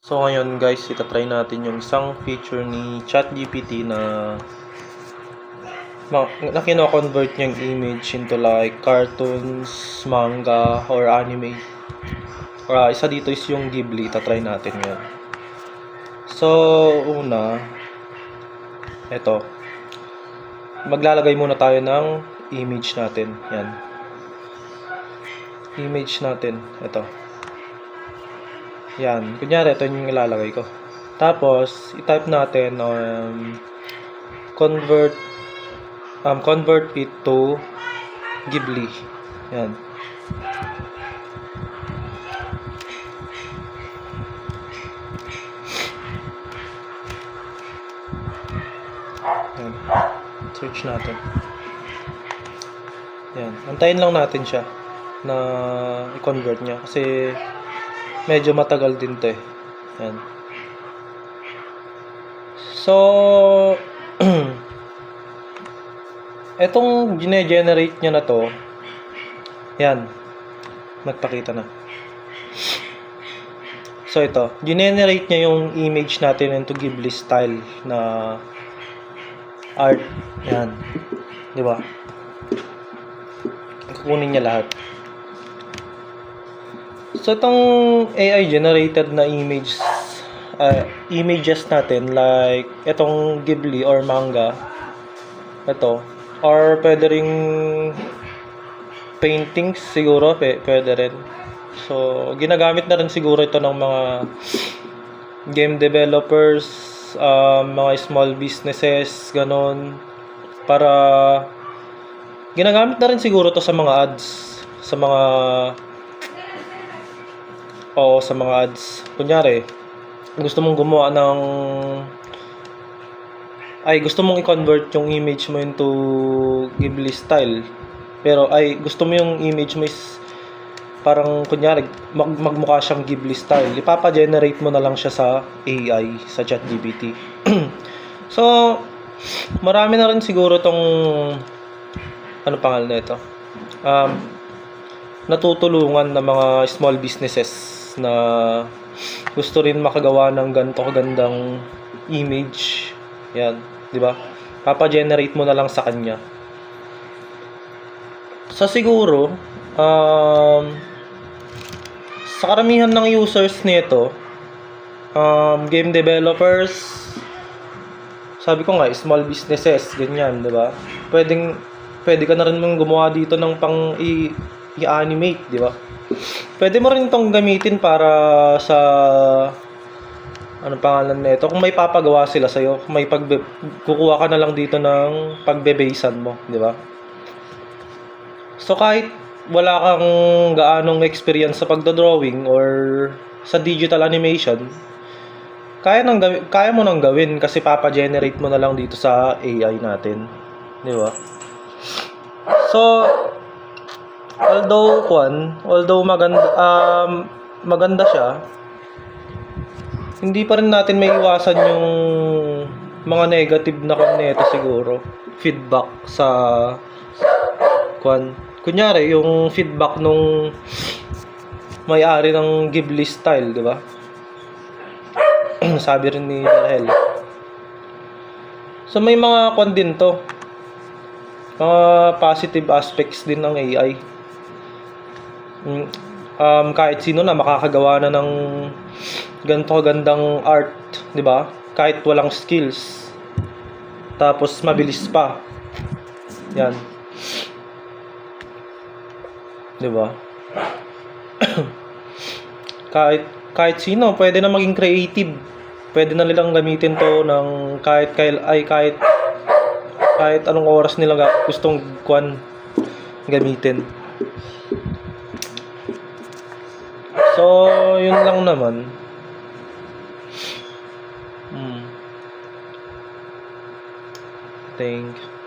So ngayon guys, itatry natin yung isang feature ni ChatGPT na kino-convert niyang image into like cartoons, manga, or anime. Isa dito is yung Ghibli, itatry natin yun. So, una, eto. Maglalagay muna tayo ng image natin. Yan. Image natin, eto. Yan. Kunyari, ito yung ilalagay ko. Tapos, i-type natin convert it to Ghibli. Yan. Yan. Search natin. Yan. Antayin lang natin siya na i-convert niya kasi medyo matagal din to eh. Yan. So, etong gine-generate niya na to, yan. Nagpakita na. So, ito. Gine-generate niya yung image natin into Ghibli style na art. Yan. Diba? Kukunin niya lahat. So, itong AI generated na images natin, like itong Ghibli or manga, ito, or pwede ring paintings siguro, pwede rin. So, ginagamit na rin siguro ito ng mga game developers, mga small businesses, ganon, para ginagamit na rin siguro to sa mga ads, sa mga ads. Kunyari, gusto mong gumawa ng gusto mong i-convert yung image mo into Ghibli style. Pero gusto mo yung image mo is parang kunyari magmukha siyang Ghibli style. Ipapa-generate mo na lang siya sa AI, sa ChatGPT. So, marami na rin siguro tong pangalan nito? Natutulungan ng mga small businesses na gusto rin makagawa ng ganito kagandang image. Yan, 'di ba? Papa-generate mo na lang sa kanya. So siguro sa karamihan ng users nito, game developers, sabi ko nga, small businesses, ganyan, 'di ba? Pwede ka na rin mong gumawa dito ng pang i-animate, 'di ba? Pwede mo rin itong gamitin para sa pangalan nito, kung may papagawa sila sa iyo, kung may kukuha ka na lang dito ng pagbe-basean mo, 'di ba? So kahit wala kang gaanong experience sa pagdo-drawing or sa digital animation, kaya mo nang gawin kasi papa-generate mo na lang dito sa AI natin, 'di ba? So although maganda siya, hindi pa rin natin may iwasan yung mga negative na nito siguro. Feedback sa kunyari yung feedback nung may-ari ng Ghibli style, di ba? Sabi rin ni Rahel. So may mga din to. Mga positive aspects din ng AI. Kahit sino na makakagawa na ng ganito gandang art, 'di ba? Kahit walang skills. Tapos mabilis pa. Yan. 'Di ba? kahit sino pwede na maging creative. Pwede na nilang gamitin 'to ng kahit anong oras nila gustong gamitin. So, yun lang naman. Thank you.